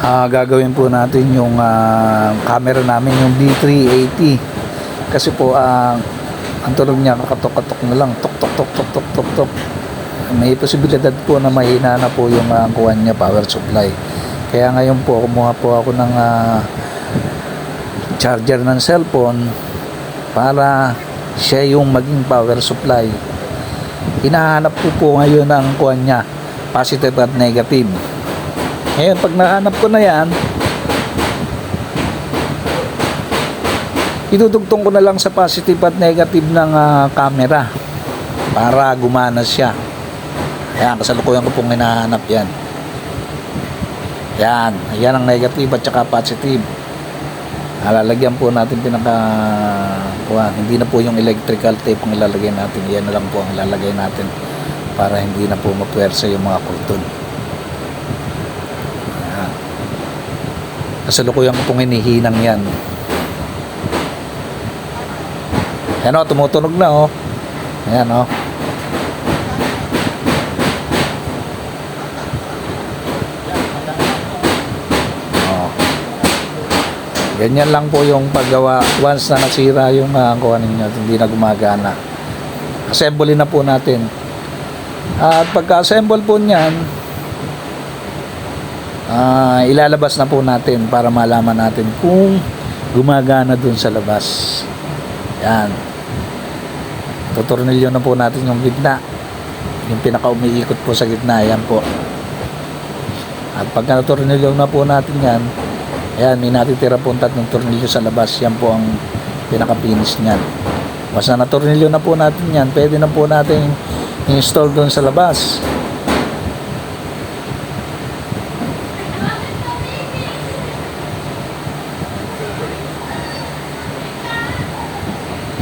Gagawin po natin yung camera namin, yung D380. Kasi po ang tunog niya kakatok-katok na lang, tok tok tok tok tok tok tok. May posibilidad po na mahina na po yung kuwan niya, power supply. Kaya ngayon po kumuha po ako ng charger ng cellphone para siya yung maging power supply. Hinahanap ko po ngayon ang kuwan niya, positive at negative. Ngayon pag nahanap ko na yan, idudugtong ko na lang sa positive at negative ng camera para gumana siya. Ayan, kasalukuyan ko pong hinahanap yan. Yan ang negative at saka positive. Lalagyan po natin hindi na po yung electrical tape ang ilalagay natin. Yan na lang po ang ilalagay natin para hindi na po mapuwersa yung mga kurton. Ayan. Kasalukuyan ko pong hinihinang yan. Ayan o, tumutunog na o. Ayan o. Ganyan lang po yung paggawa once na nasira yung kuha ninyo, hindi na gumagana. Assemble na po natin. At pagka-assemble po niyan, ilalabas na po natin para malaman natin kung gumagana dun sa labas. Yan. Tutornilyo na po natin yung gitna. Yung pinaka-umiikot po sa gitna, yan po. At pagka tutornilyo na po natin yan, ayan, may natitira po tatlong tornilyo sa labas. Yan po ang pinaka-finish niyan. Basta na-tornilyo na po natin yan, pwede na po natin install doon sa labas.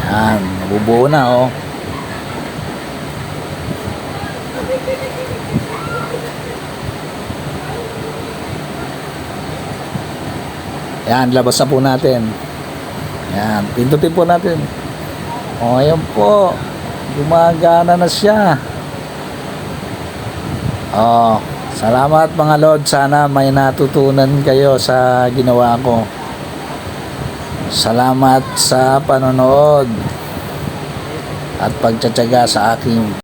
Yan, nabubuo na oh. Yan, labas na po natin. Yan, pindutin po natin. O, ayan po. Gumagana na siya. O, salamat mga Lord. Sana may natutunan kayo sa ginawa ko. Salamat sa panonood at pagtsatsaga sa aking